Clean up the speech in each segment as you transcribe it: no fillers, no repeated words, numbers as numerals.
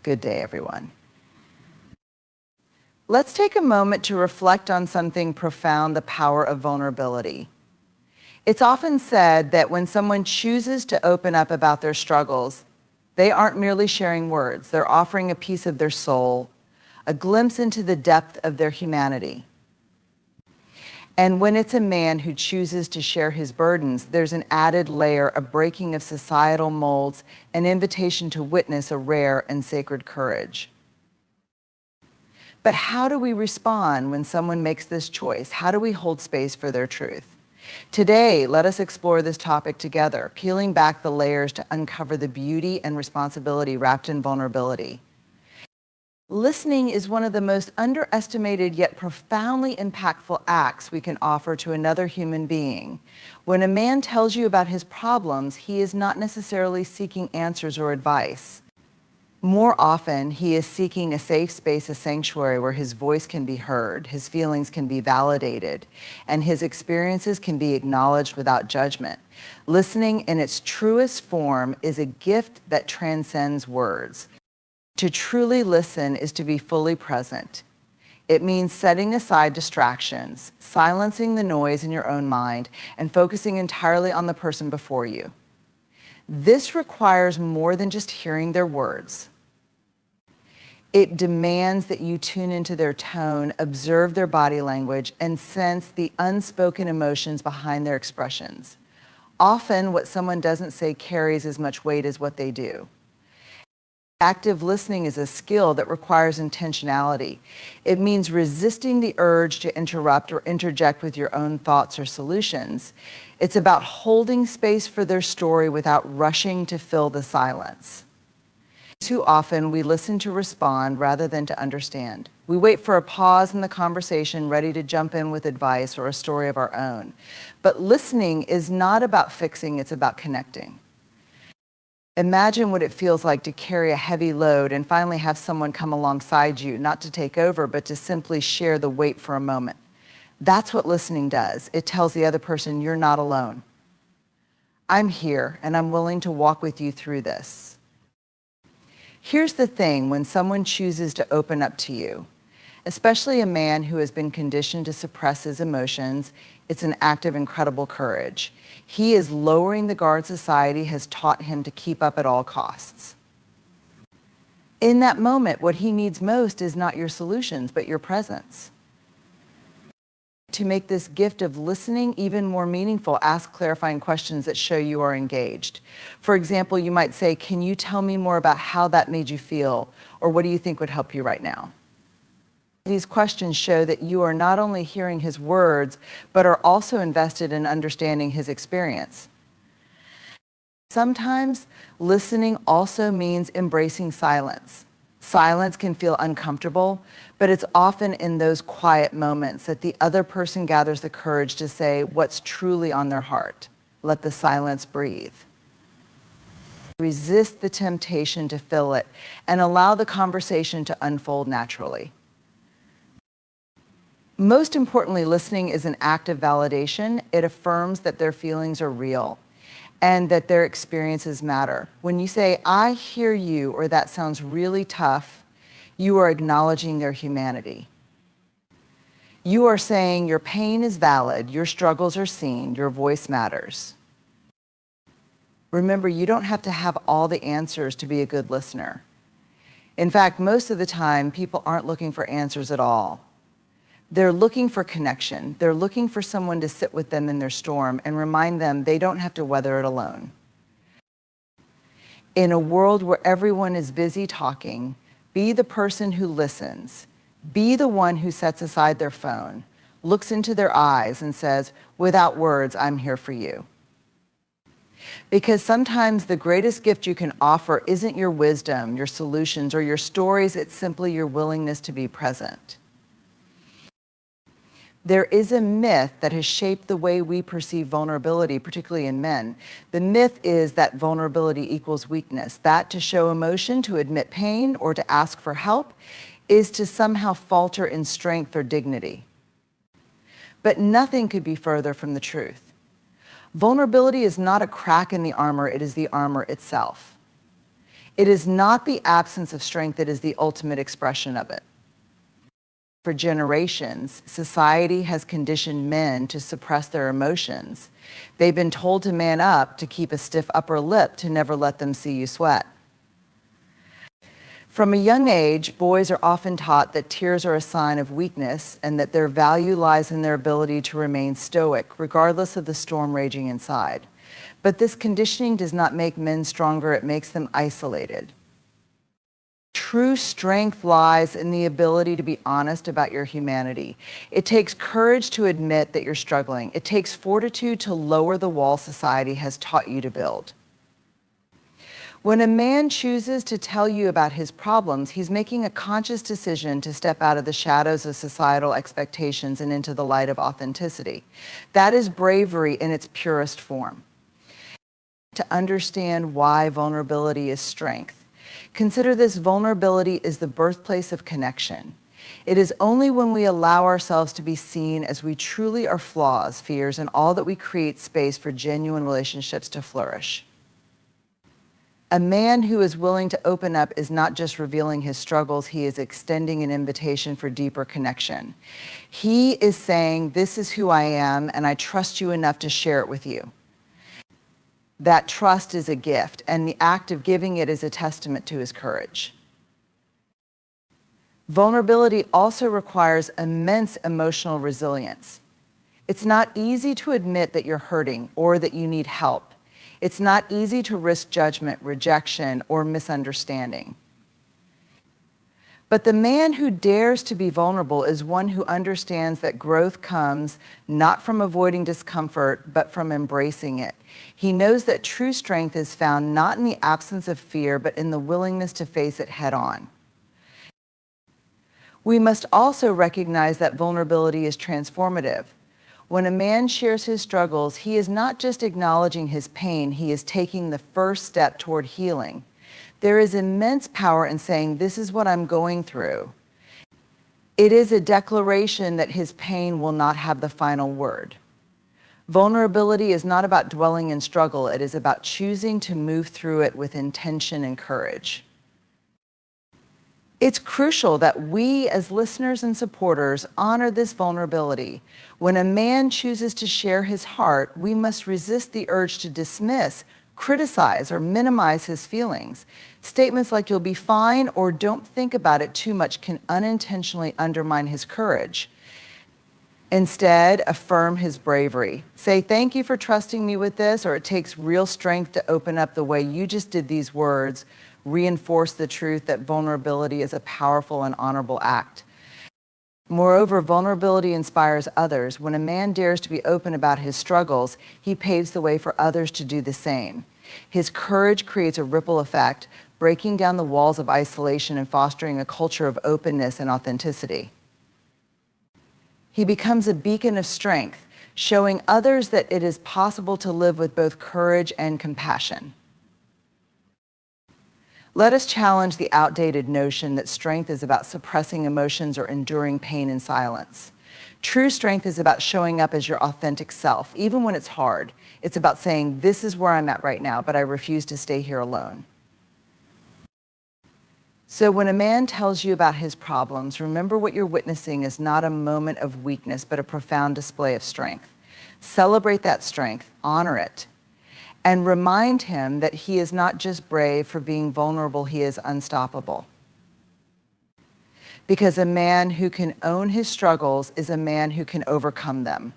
Good day, everyone. Let's take a moment to reflect on something profound, the power of vulnerability. It's often said that when someone chooses to open up about their struggles, they aren't merely sharing words, they're offering a piece of their soul, a glimpse into the depth of their humanity. And when it's a man who chooses to share his burdens, there's an added layer of breaking of societal molds, an invitation to witness a rare and sacred courage. But how do we respond when someone makes this choice? How do we hold space for their truth? Today, let us explore this topic together, peeling back the layers to uncover the beauty and responsibility wrapped in vulnerability. Listening is one of the most underestimated yet profoundly impactful acts we can offer to another human being. When a man tells you about his problems, he is not necessarily seeking answers or advice. More often, he is seeking a safe space, a sanctuary where his voice can be heard, his feelings can be validated, and his experiences can be acknowledged without judgment. Listening in its truest form is a gift that transcends words. To truly listen is to be fully present. It means setting aside distractions, silencing the noise in your own mind, and focusing entirely on the person before you. This requires more than just hearing their words. It demands that you tune into their tone, observe their body language, and sense the unspoken emotions behind their expressions. Often, what someone doesn't say carries as much weight as what they do. Active listening is a skill that requires intentionality. It means resisting the urge to interrupt or interject with your own thoughts or solutions. It's about holding space for their story without rushing to fill the silence. Too often, we listen to respond rather than to understand. We wait for a pause in the conversation, ready to jump in with advice or a story of our own. But listening is not about fixing, it's about connecting. Imagine what it feels like to carry a heavy load and finally have someone come alongside you, not to take over, but to simply share the weight for a moment. That's what listening does. It tells the other person, you're not alone. I'm here, and I'm willing to walk with you through this. Here's the thing, when someone chooses to open up to you, especially a man who has been conditioned to suppress his emotions, it's an act of incredible courage. He is lowering the guard society has taught him to keep up at all costs. In that moment, what he needs most is not your solutions, but your presence. To make this gift of listening even more meaningful, ask clarifying questions that show you are engaged. For example, you might say, can you tell me more about how that made you feel? Or what do you think would help you right now? These questions show that you are not only hearing his words, but are also invested in understanding his experience. Sometimes listening also means embracing silence. Silence can feel uncomfortable, but it's often in those quiet moments that the other person gathers the courage to say what's truly on their heart. Let the silence breathe. Resist the temptation to fill it and allow the conversation to unfold naturally. Most importantly, listening is an act of validation. It affirms that their feelings are real and that their experiences matter. When you say, I hear you, or that sounds really tough, you are acknowledging their humanity. You are saying your pain is valid, your struggles are seen, your voice matters. Remember, you don't have to have all the answers to be a good listener. In fact, most of the time, people aren't looking for answers at all. They're looking for connection. They're looking for someone to sit with them in their storm and remind them they don't have to weather it alone. In a world where everyone is busy talking, be the person who listens. Be the one who sets aside their phone, looks into their eyes and says, without words, I'm here for you. Because sometimes the greatest gift you can offer isn't your wisdom, your solutions, or your stories. It's simply your willingness to be present. There is a myth that has shaped the way we perceive vulnerability, particularly in men. The myth is that vulnerability equals weakness, that to show emotion, to admit pain, or to ask for help is to somehow falter in strength or dignity. But nothing could be further from the truth. Vulnerability is not a crack in the armor, it is the armor itself. It is not the absence of strength that is the ultimate expression of it. For generations, society has conditioned men to suppress their emotions. They've been told to man up, to keep a stiff upper lip, to never let them see you sweat. From a young age, boys are often taught that tears are a sign of weakness and that their value lies in their ability to remain stoic, regardless of the storm raging inside. But this conditioning does not make men stronger, it makes them isolated. True strength lies in the ability to be honest about your humanity. It takes courage to admit that you're struggling. It takes fortitude to lower the wall society has taught you to build. When a man chooses to tell you about his problems, he's making a conscious decision to step out of the shadows of societal expectations and into the light of authenticity. That is bravery in its purest form. To understand why vulnerability is strength, consider this: vulnerability is the birthplace of connection. It is only when we allow ourselves to be seen as we truly are, flaws, fears, and all, that we create space for genuine relationships to flourish. A man who is willing to open up is not just revealing his struggles, he is extending an invitation for deeper connection. He is saying, this is who I am, and I trust you enough to share it with you. That trust is a gift, and the act of giving it is a testament to his courage. Vulnerability also requires immense emotional resilience. It's not easy to admit that you're hurting or that you need help. It's not easy to risk judgment, rejection, or misunderstanding. But the man who dares to be vulnerable is one who understands that growth comes not from avoiding discomfort, but from embracing it. He knows that true strength is found not in the absence of fear, but in the willingness to face it head on. We must also recognize that vulnerability is transformative. When a man shares his struggles, he is not just acknowledging his pain, he is taking the first step toward healing. There is immense power in saying, this is what I'm going through. It is a declaration that his pain will not have the final word. Vulnerability is not about dwelling in struggle, it is about choosing to move through it with intention and courage. It's crucial that we, as listeners and supporters, honor this vulnerability. When a man chooses to share his heart, we must resist the urge to dismiss, criticize, or minimize his feelings. Statements like "you'll be fine" or "don't think about it too much" can unintentionally undermine his courage. Instead, affirm his bravery. Say, "Thank you for trusting me with this," or "it takes real strength to open up the way you just did these words." Reinforce the truth that vulnerability is a powerful and honorable act. Moreover, vulnerability inspires others. When a man dares to be open about his struggles, he paves the way for others to do the same. His courage creates a ripple effect, breaking down the walls of isolation and fostering a culture of openness and authenticity. He becomes a beacon of strength, showing others that it is possible to live with both courage and compassion. Let us challenge the outdated notion that strength is about suppressing emotions or enduring pain in silence. True strength is about showing up as your authentic self, even when it's hard. It's about saying, "This is where I'm at right now, but I refuse to stay here alone." So when a man tells you about his problems, remember what you're witnessing is not a moment of weakness, but a profound display of strength. Celebrate that strength, honor it, and remind him that he is not just brave for being vulnerable, he is unstoppable. Because a man who can own his struggles is a man who can overcome them.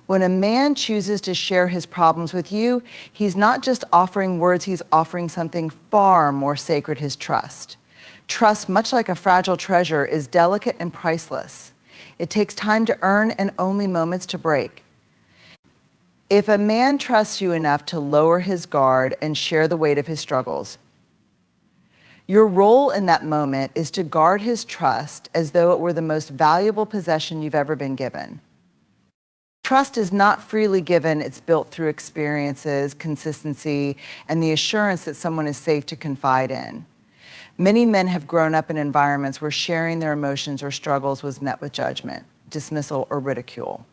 When a man chooses to share his problems with you, he's not just offering words, he's offering something far more sacred: his trust. Trust, much like a fragile treasure, is delicate and priceless. It takes time to earn and only moments to break. If a man trusts you enough to lower his guard and share the weight of his struggles, your role in that moment is to guard his trust as though it were the most valuable possession you've ever been given. Trust is not freely given, it's built through experiences, consistency, and the assurance that someone is safe to confide in. Many men have grown up in environments where sharing their emotions or struggles was met with judgment, dismissal, or ridicule.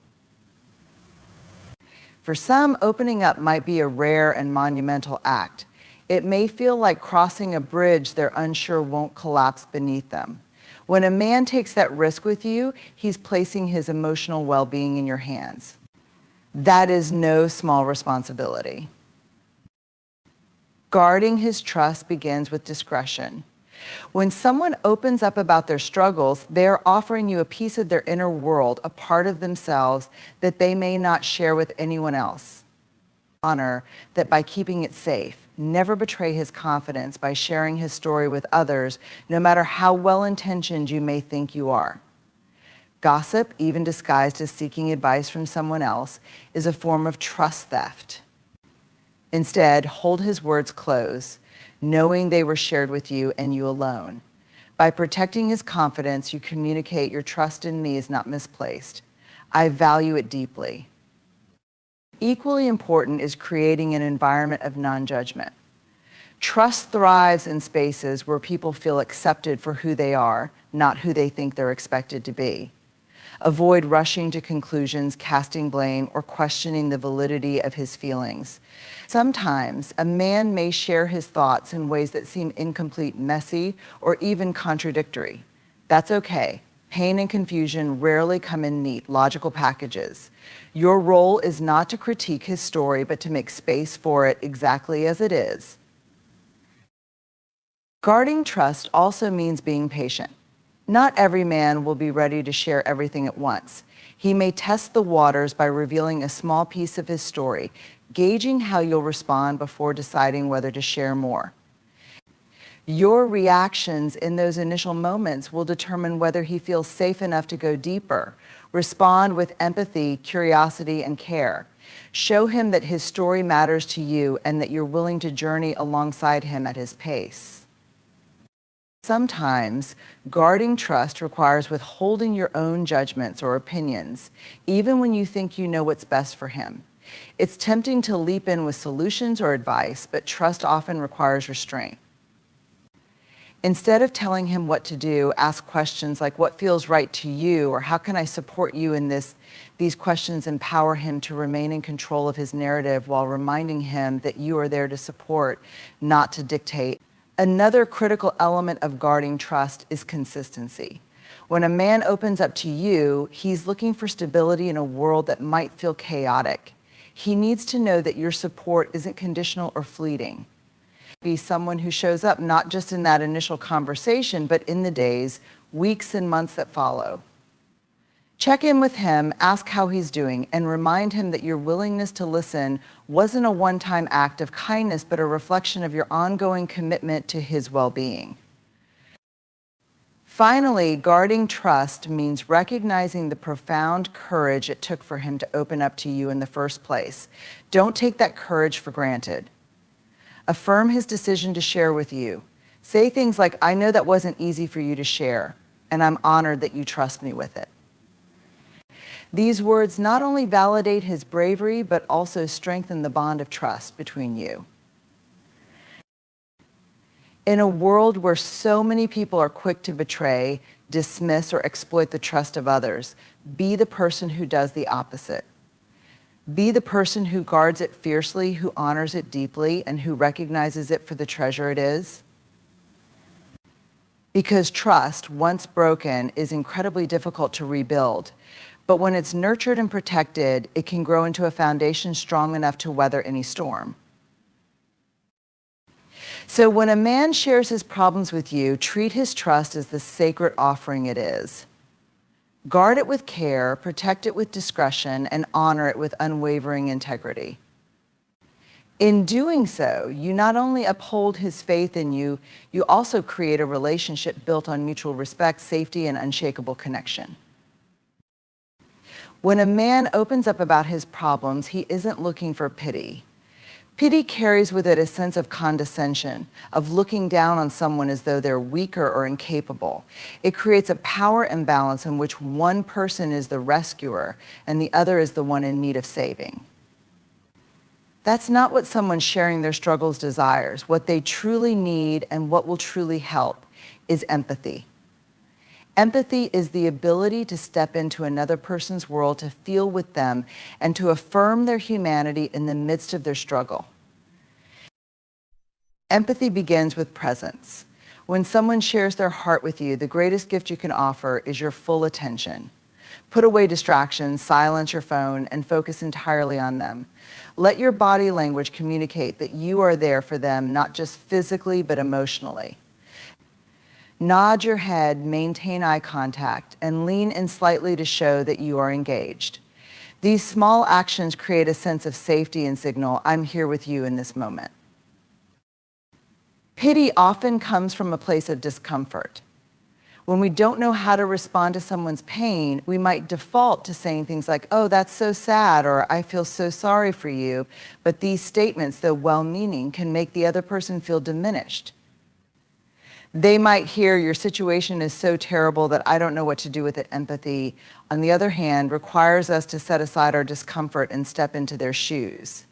For some, opening up might be a rare and monumental act. It may feel like crossing a bridge they're unsure won't collapse beneath them. When a man takes that risk with you, he's placing his emotional well-being in your hands. That is no small responsibility. Guarding his trust begins with discretion. When someone opens up about their struggles, they're offering you a piece of their inner world, a part of themselves that they may not share with anyone else. Honor that by keeping it safe, never betray his confidence by sharing his story with others, no matter how well-intentioned you may think you are. Gossip, even disguised as seeking advice from someone else, is a form of trust theft. Instead, hold his words close, knowing they were shared with you and you alone. By protecting his confidence, you communicate your trust in me is not misplaced. I value it deeply. Equally important is creating an environment of non-judgment. Trust thrives in spaces where people feel accepted for who they are, not who they think they're expected to be. Avoid rushing to conclusions, casting blame, or questioning the validity of his feelings. Sometimes a man may share his thoughts in ways that seem incomplete, messy, or even contradictory. That's okay. Pain and confusion rarely come in neat, logical packages. Your role is not to critique his story, but to make space for it exactly as it is. Guarding trust also means being patient. Not every man will be ready to share everything at once. He may test the waters by revealing a small piece of his story, gauging how you'll respond before deciding whether to share more. Your reactions in those initial moments will determine whether he feels safe enough to go deeper. Respond with empathy, curiosity, and care. Show him that his story matters to you and that you're willing to journey alongside him at his pace. Sometimes, guarding trust requires withholding your own judgments or opinions, even when you think you know what's best for him. It's tempting to leap in with solutions or advice, but trust often requires restraint. Instead of telling him what to do, ask questions like, what feels right to you, or how can I support you in this? These questions empower him to remain in control of his narrative while reminding him that you are there to support, not to dictate. Another critical element of guarding trust is consistency. When a man opens up to you, he's looking for stability in a world that might feel chaotic. He needs to know that your support isn't conditional or fleeting. Be someone who shows up not just in that initial conversation, but in the days, weeks, and months that follow. Check in with him, ask how he's doing, and remind him that your willingness to listen wasn't a one-time act of kindness, but a reflection of your ongoing commitment to his well-being. Finally, guarding trust means recognizing the profound courage it took for him to open up to you in the first place. Don't take that courage for granted. Affirm his decision to share with you. Say things like, I know that wasn't easy for you to share, and I'm honored that you trust me with it. These words not only validate his bravery, but also strengthen the bond of trust between you. In a world where so many people are quick to betray, dismiss, or exploit the trust of others, be the person who does the opposite. Be the person who guards it fiercely, who honors it deeply, and who recognizes it for the treasure it is. Because trust, once broken, is incredibly difficult to rebuild. But when it's nurtured and protected, it can grow into a foundation strong enough to weather any storm. So when a man shares his problems with you, treat his trust as the sacred offering it is. Guard it with care, protect it with discretion, and honor it with unwavering integrity. In doing so, you not only uphold his faith in you, you also create a relationship built on mutual respect, safety, and unshakable connection. When a man opens up about his problems, he isn't looking for pity. Pity carries with it a sense of condescension, of looking down on someone as though they're weaker or incapable. It creates a power imbalance in which one person is the rescuer and the other is the one in need of saving. That's not what someone sharing their struggles desires. What they truly need and what will truly help is empathy. Empathy is the ability to step into another person's world, to feel with them, and to affirm their humanity in the midst of their struggle. Empathy begins with presence. When someone shares their heart with you, the greatest gift you can offer is your full attention. Put away distractions, silence your phone, and focus entirely on them. Let your body language communicate that you are there for them, not just physically, but emotionally. Nod your head, maintain eye contact, and lean in slightly to show that you are engaged. These small actions create a sense of safety and signal, I'm here with you in this moment. Pity often comes from a place of discomfort. When we don't know how to respond to someone's pain, we might default to saying things like, oh, that's so sad, or I feel so sorry for you. But these statements, though well-meaning, can make the other person feel diminished. They might hear, your situation is so terrible that I don't know what to do with it. Empathy, on the other hand, requires us to set aside our discomfort and step into their shoes.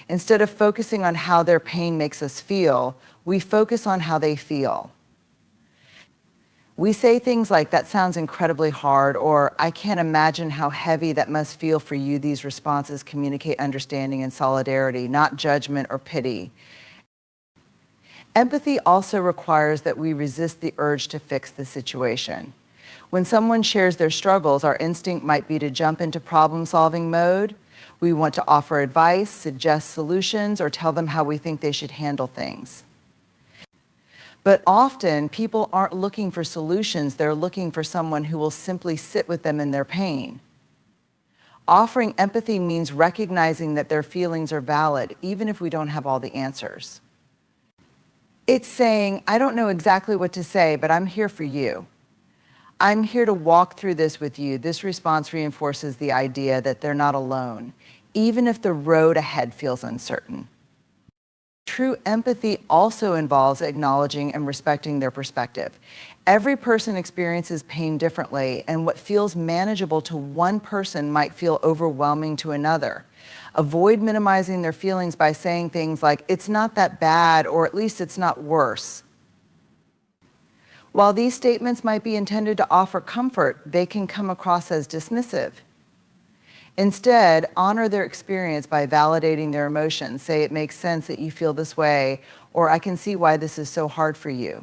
Instead of focusing on how their pain makes us feel, we focus on how they feel. We say things like, that sounds incredibly hard, or I can't imagine how heavy that must feel for you. These responses communicate understanding and solidarity, not judgment or pity. Empathy also requires that we resist the urge to fix the situation. When someone shares their struggles, our instinct might be to jump into problem-solving mode. We want to offer advice, suggest solutions, or tell them how we think they should handle things. But often, people aren't looking for solutions, they're looking for someone who will simply sit with them in their pain. Offering empathy means recognizing that their feelings are valid, even if we don't have all the answers. It's saying, I don't know exactly what to say, but I'm here for you. I'm here to walk through this with you. This response reinforces the idea that they're not alone, even if the road ahead feels uncertain. True empathy also involves acknowledging and respecting their perspective. Every person experiences pain differently, and what feels manageable to one person might feel overwhelming to another. Avoid minimizing their feelings by saying things like, it's not that bad, or at least it's not worse. While these statements might be intended to offer comfort, they can come across as dismissive. Instead, honor their experience by validating their emotions. Say, it makes sense that you feel this way, or I can see why this is so hard for you.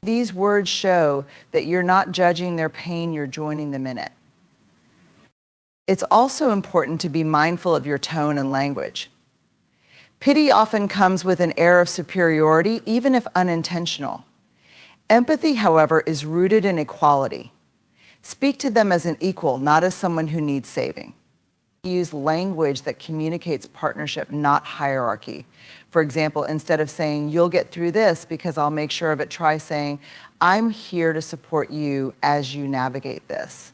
These words show that you're not judging their pain, you're joining them in it. It's also important to be mindful of your tone and language. Pity often comes with an air of superiority, even if unintentional. Empathy, however, is rooted in equality. Speak to them as an equal, not as someone who needs saving. Use language that communicates partnership, not hierarchy. For example, instead of saying, you'll get through this because I'll make sure of it, try saying, I'm here to support you as you navigate this.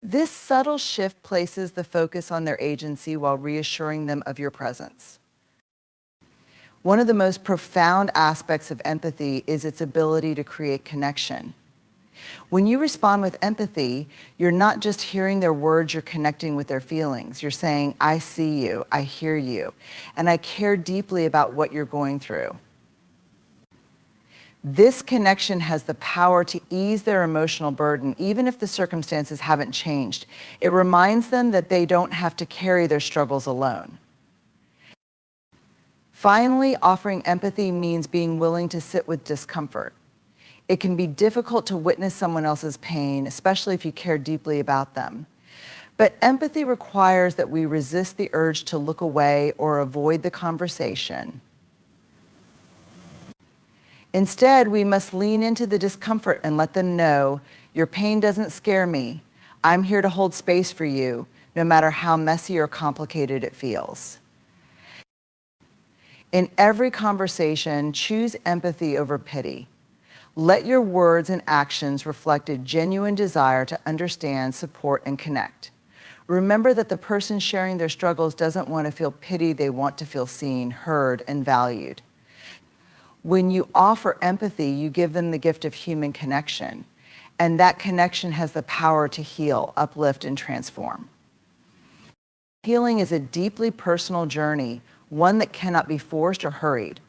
This subtle shift places the focus on their agency while reassuring them of your presence. One of the most profound aspects of empathy is its ability to create connection. When you respond with empathy, you're not just hearing their words, you're connecting with their feelings. You're saying, I see you, I hear you, and I care deeply about what you're going through. This connection has the power to ease their emotional burden, even if the circumstances haven't changed. It reminds them that they don't have to carry their struggles alone. Finally, offering empathy means being willing to sit with discomfort. It can be difficult to witness someone else's pain, especially if you care deeply about them. But empathy requires that we resist the urge to look away or avoid the conversation. Instead, we must lean into the discomfort and let them know, your pain doesn't scare me. I'm here to hold space for you, no matter how messy or complicated it feels. In every conversation, choose empathy over pity. Let your words and actions reflect a genuine desire to understand, support, and connect. Remember that the person sharing their struggles doesn't want to feel pity, they want to feel seen, heard, and valued. When you offer empathy, you give them the gift of human connection, and that connection has the power to heal, uplift, and transform. Healing is a deeply personal journey, one that cannot be forced or hurried.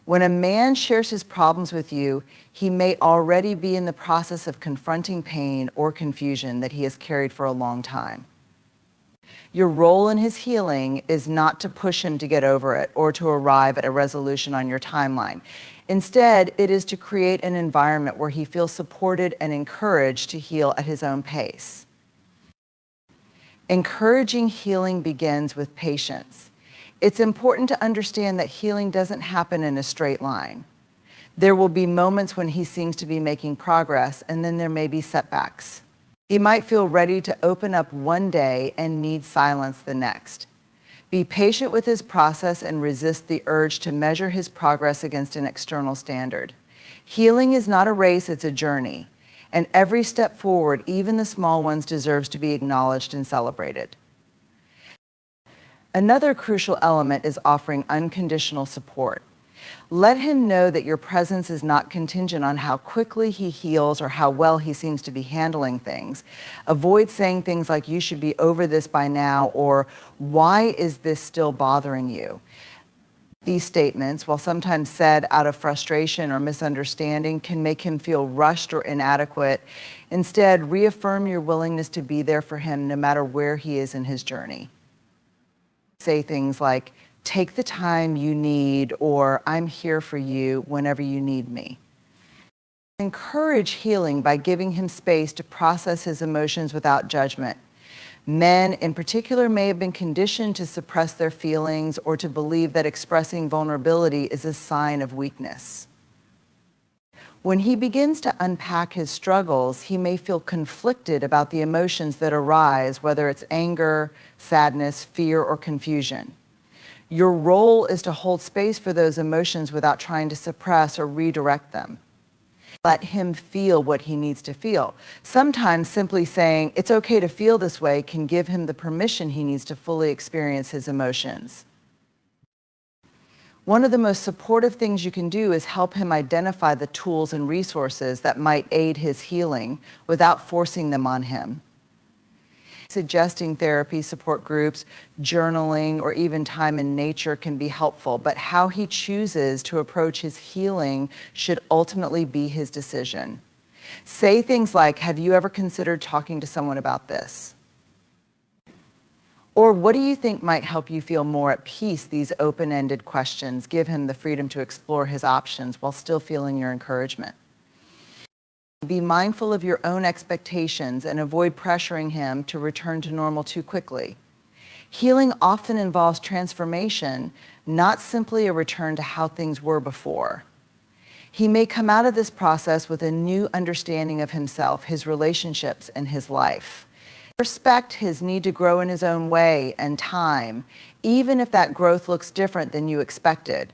When a man shares his problems with you, he may already be in the process of confronting pain or confusion that he has carried for a long time. Your role in his healing is not to push him to get over it or to arrive at a resolution on your timeline. Instead, it is to create an environment where he feels supported and encouraged to heal at his own pace. Encouraging healing begins with patience. It's important to understand that healing doesn't happen in a straight line. There will be moments when he seems to be making progress, and then there may be setbacks. He might feel ready to open up one day and need silence the next. Be patient with his process and resist the urge to measure his progress against an external standard. Healing is not a race, it's a journey. And every step forward, even the small ones, deserves to be acknowledged and celebrated. Another crucial element is offering unconditional support. Let him know that your presence is not contingent on how quickly he heals or how well he seems to be handling things. Avoid saying things like, "You should be over this by now," or "Why is this still bothering you?" These statements, while sometimes said out of frustration or misunderstanding, can make him feel rushed or inadequate. Instead, reaffirm your willingness to be there for him no matter where he is in his journey. Say things like, "Take the time you need," or "I'm here for you whenever you need me." Encourage healing by giving him space to process his emotions without judgment. Men in particular may have been conditioned to suppress their feelings or to believe that expressing vulnerability is a sign of weakness. When he begins to unpack his struggles, he may feel conflicted about the emotions that arise, whether it's anger, sadness, fear, or confusion. Your role is to hold space for those emotions without trying to suppress or redirect them. Let him feel what he needs to feel. Sometimes simply saying, "It's okay to feel this way," can give him the permission he needs to fully experience his emotions. One of the most supportive things you can do is help him identify the tools and resources that might aid his healing without forcing them on him. Suggesting therapy, support groups, journaling, or even time in nature can be helpful, but how he chooses to approach his healing should ultimately be his decision. Say things like, "Have you ever considered talking to someone about this?" Or, "What do you think might help you feel more at peace?" These open-ended questions give him the freedom to explore his options while still feeling your encouragement. Be mindful of your own expectations and avoid pressuring him to return to normal too quickly. Healing often involves transformation, not simply a return to how things were before. He may come out of this process with a new understanding of himself, his relationships, and his life. Respect his need to grow in his own way and time, even if that growth looks different than you expected.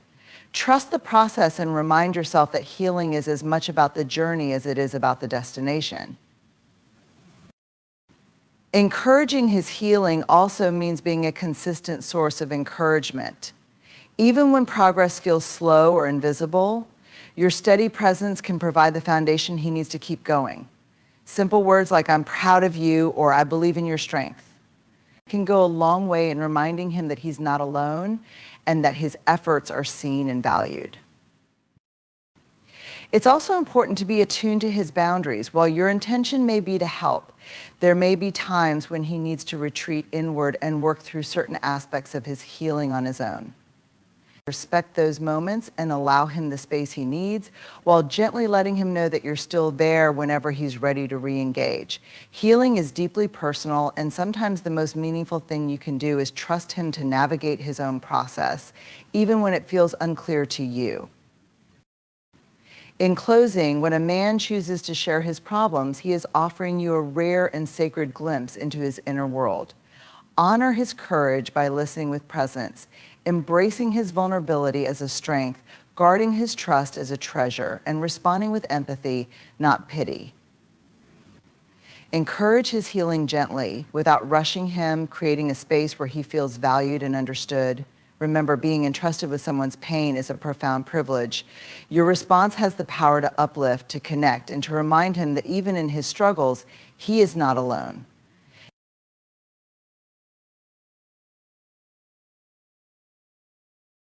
Trust the process and remind yourself that healing is as much about the journey as it is about the destination. Encouraging his healing also means being a consistent source of encouragement. Even when progress feels slow or invisible, your steady presence can provide the foundation he needs to keep going. Simple words like, "I'm proud of you," or "I believe in your strength," can go a long way in reminding him that he's not alone and that his efforts are seen and valued. It's also important to be attuned to his boundaries. While your intention may be to help, there may be times when he needs to retreat inward and work through certain aspects of his healing on his own. Respect those moments and allow him the space he needs, while gently letting him know that you're still there whenever he's ready to re-engage. Healing is deeply personal, and sometimes the most meaningful thing you can do is trust him to navigate his own process, even when it feels unclear to you. In closing, when a man chooses to share his problems, he is offering you a rare and sacred glimpse into his inner world. Honor his courage by listening with presence, embracing his vulnerability as a strength, guarding his trust as a treasure, and responding with empathy, not pity. Encourage his healing gently, without rushing him, creating a space where he feels valued and understood. Remember, being entrusted with someone's pain is a profound privilege. Your response has the power to uplift, to connect, and to remind him that even in his struggles, he is not alone.